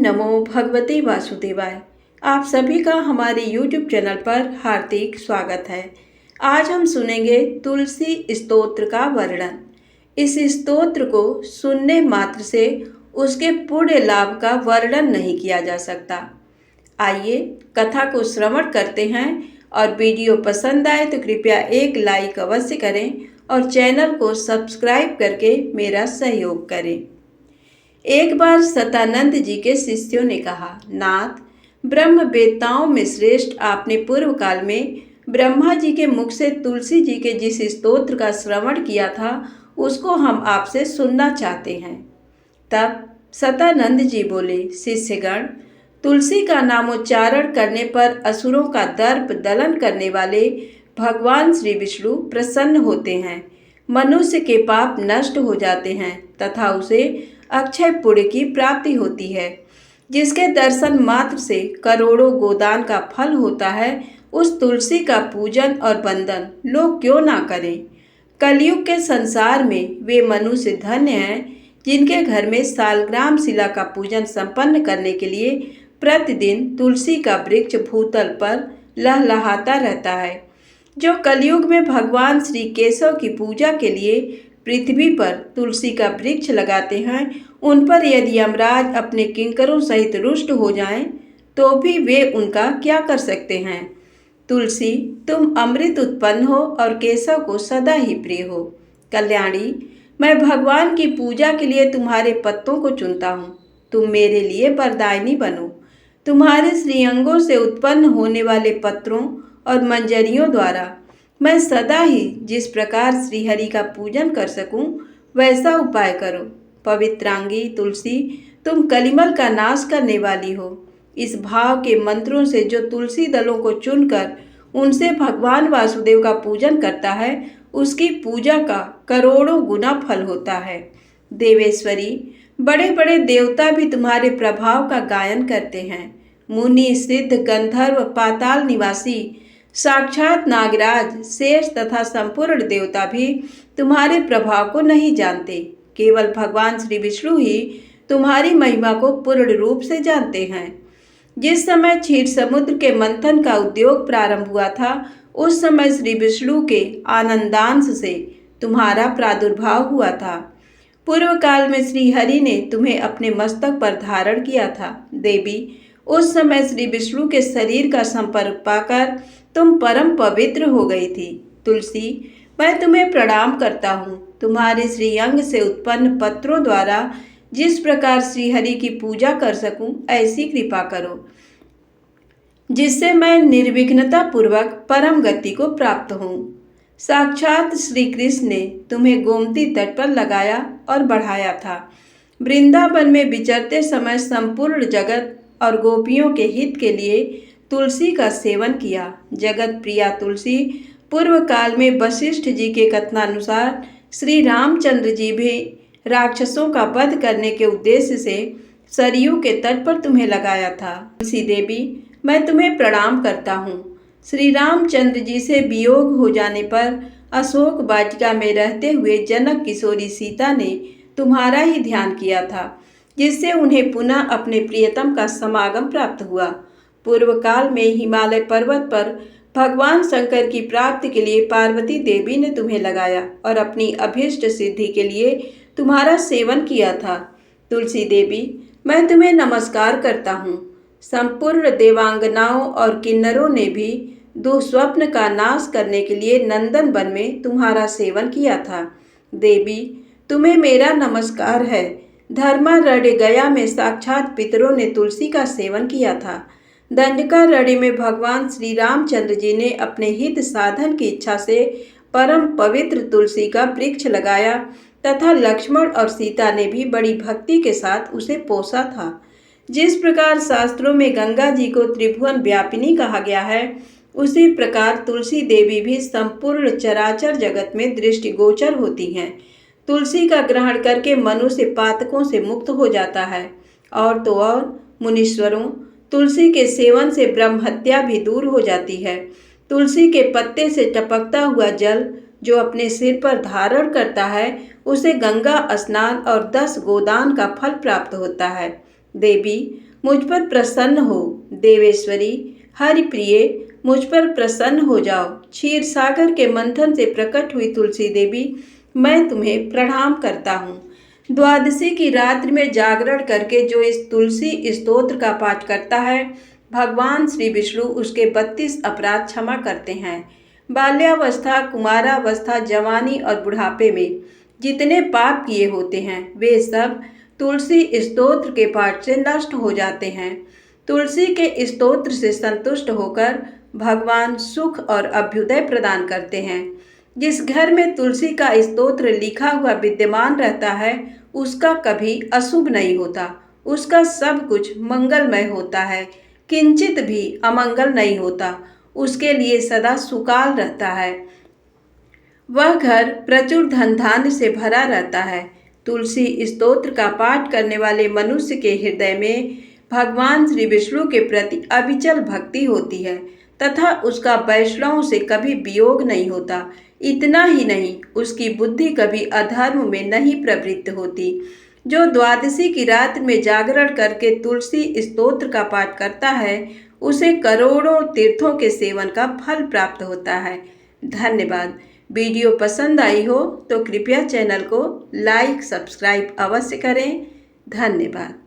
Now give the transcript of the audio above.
नमो भगवते वासुदेवाय। आप सभी का हमारे YouTube चैनल पर हार्दिक स्वागत है। आज हम सुनेंगे तुलसी स्तोत्र का वर्णन। इस स्तोत्र को सुनने मात्र से उसके पुण्य लाभ का वर्णन नहीं किया जा सकता। आइए कथा को श्रवण करते हैं और वीडियो पसंद आए तो कृपया एक लाइक अवश्य करें और चैनल को सब्सक्राइब करके मेरा सहयोग करें। एक बार सतानंद जी के शिष्यों ने कहा, नाथ, ब्रह्म वेत्ताओं में श्रेष्ठ आपने पूर्व काल में ब्रह्मा जी के मुख से तुलसी जी के जिस स्तोत्र का श्रवण किया था उसको हम आपसे सुनना चाहते हैं। तब सतानंद जी बोले, शिष्यगण, तुलसी का नामोच्चारण करने पर असुरों का दर्प दलन करने वाले भगवान श्री विष्णु प्रसन्न होते हैं। मनुष्य के पाप नष्ट हो जाते हैं तथा उसे अक्षय पुण्य की प्राप्ति होती है। जिसके दर्शन मात्र से करोड़ों गोदान का फल होता है, उस तुलसी का पूजन और वंदन लोग क्यों ना करें। कलयुग के संसार में वे मनुष्य धन्य हैं जिनके घर में सालग्राम शिला का पूजन संपन्न करने के लिए प्रतिदिन तुलसी का वृक्ष भूतल पर लहलहाता रहता है। जो कलयुग में भगवान श्री केशव की पूजा के लिए पृथ्वी पर तुलसी का वृक्ष लगाते हैं, उन पर यदि यमराज अपने किंकरों सहित रुष्ट हो जाएं, तो भी वे उनका क्या कर सकते हैं। तुलसी, तुम अमृत उत्पन्न हो और केशव को सदा ही प्रिय हो। कल्याणी, मैं भगवान की पूजा के लिए तुम्हारे पत्तों को चुनता हूँ। तुम मेरे लिए वरदायिनी बनो। तुम्हारे श्रीअंगों से उत्पन्न होने वाले पत्रों और मंजरियों द्वारा मैं सदा ही जिस प्रकार श्रीहरि का पूजन कर सकूं, वैसा उपाय करो। पवित्रांगी तुलसी, तुम कलिमल का नाश करने वाली हो। इस भाव के मंत्रों से जो तुलसी दलों को चुनकर उनसे भगवान वासुदेव का पूजन करता है, उसकी पूजा का करोड़ों गुना फल होता है। देवेश्वरी, बड़े बड़े देवता भी तुम्हारे प्रभाव का गायन करते हैं। मुनि, सिद्ध, गंधर्व, पाताल निवासी, साक्षात नागराज, शेष तथा संपूर्ण देवता भी तुम्हारे प्रभाव को नहीं जानते। केवल भगवान श्री विष्णु ही तुम्हारी महिमा को पूर्ण रूप से जानते हैं। जिस समय क्षीर समुद्र के मंथन का उद्योग प्रारंभ हुआ था, उस समय श्री विष्णु के आनंदांश से तुम्हारा प्रादुर्भाव हुआ था। पूर्व काल में श्री हरि ने तुम्हें अपने मस्तक पर धारण किया था। देवी, उस समय श्री विष्णु के शरीर का संपर्क पाकर तुम परम पवित्र हो गई थी। तुलसी, मैं तुम्हें प्रणाम करता हूँ। तुम्हारे श्रीअंग से उत्पन्न पत्रों द्वारा जिस प्रकार श्रीहरि की पूजा कर सकूं, ऐसी कृपा करो जिससे मैं निर्विघ्नता पूर्वक परम गति को प्राप्त हूँ। साक्षात श्री कृष्ण ने तुम्हें गोमती तट पर लगाया और बढ़ाया था। वृंदावन में विचरते समय संपूर्ण जगत और गोपियों के हित के लिए तुलसी का सेवन किया। जगत प्रिया तुलसी पूर्व काल में वशिष्ठ जी के कथनानुसार श्री रामचंद्र जी भी राक्षसों का वध करने के उद्देश्य से सरयू के तट पर तुम्हें लगाया था। तुलसी देवी, मैं तुम्हें प्रणाम करता हूँ। श्री रामचंद्र जी से वियोग हो जाने पर अशोक वाटिका में रहते हुए जनक किशोरी सीता ने तुम्हारा ही ध्यान किया था, जिससे उन्हें पुनः अपने प्रियतम का समागम प्राप्त हुआ। पूर्व काल में हिमालय पर्वत पर भगवान शंकर की प्राप्ति के लिए पार्वती देवी ने तुम्हें लगाया और अपनी अभीष्ट सिद्धि के लिए तुम्हारा सेवन किया था। तुलसी देवी, मैं तुम्हें नमस्कार करता हूँ। संपूर्ण देवांगनाओं और किन्नरों ने भी दुःस्वप्न का नाश करने के लिए नंदन वन में तुम्हारा सेवन किया था। देवी, तुम्हें मेरा नमस्कार है। धर्मारण्य गया में साक्षात पितरों ने तुलसी का सेवन किया था। दंडकारण्य में भगवान श्री रामचंद्र जी ने अपने हित साधन की इच्छा से परम पवित्र तुलसी का वृक्ष लगाया तथा लक्ष्मण और सीता ने भी बड़ी भक्ति के साथ उसे पोसा था। जिस प्रकार शास्त्रों में गंगा जी को त्रिभुवन व्यापिनी कहा गया है, उसी प्रकार तुलसी देवी भी संपूर्ण चराचर जगत में दृष्टिगोचर होती हैं। तुलसी का ग्रहण करके मनुष्य पातकों से मुक्त हो जाता है। और तो और मुनीश्वरों, तुलसी के सेवन से ब्रह्म हत्या भी दूर हो जाती है। तुलसी के पत्ते से टपकता हुआ जल जो अपने सिर पर धारण करता है, उसे गंगा स्नान और 10 गोदान का फल प्राप्त होता है। देवी मुझ पर प्रसन्न हो, देवेश्वरी हरिप्रिय मुझ पर प्रसन्न हो जाओ। क्षीर सागर के मंथन से प्रकट हुई तुलसी देवी, मैं तुम्हें प्रणाम करता हूँ। द्वादशी की रात्रि में जागरण करके जो इस तुलसी स्तोत्र का पाठ करता है, भगवान श्री विष्णु उसके 32 अपराध क्षमा करते हैं। बाल्यावस्था, कुमारावस्था, जवानी और बुढ़ापे में जितने पाप किए होते हैं वे सब तुलसी स्तोत्र के पाठ से नष्ट हो जाते हैं। तुलसी के स्तोत्र से संतुष्ट होकर भगवान सुख और अभ्युदय प्रदान करते हैं। जिस घर में तुलसी का स्तोत्र लिखा हुआ विद्यमान रहता है उसका कभी अशुभ नहीं होता, उसका सब कुछ मंगलमय होता है, किंचित भी अमंगल नहीं होता, उसके लिए सदा सुकाल रहता है। वह घर प्रचुर धन धान्य से भरा रहता है। तुलसी स्तोत्र का पाठ करने वाले मनुष्य के हृदय में भगवान श्री विष्णु के प्रति अविचल भक्ति होती है तथा उसका वैष्णव से कभी वियोग नहीं होता। इतना ही नहीं, उसकी बुद्धि कभी अधर्म में नहीं प्रवृत्त होती। जो द्वादशी की रात में जागरण करके तुलसी स्तोत्र का पाठ करता है उसे करोड़ों तीर्थों के सेवन का फल प्राप्त होता है। धन्यवाद। वीडियो पसंद आई हो तो कृपया चैनल को लाइक सब्सक्राइब अवश्य करें। धन्यवाद।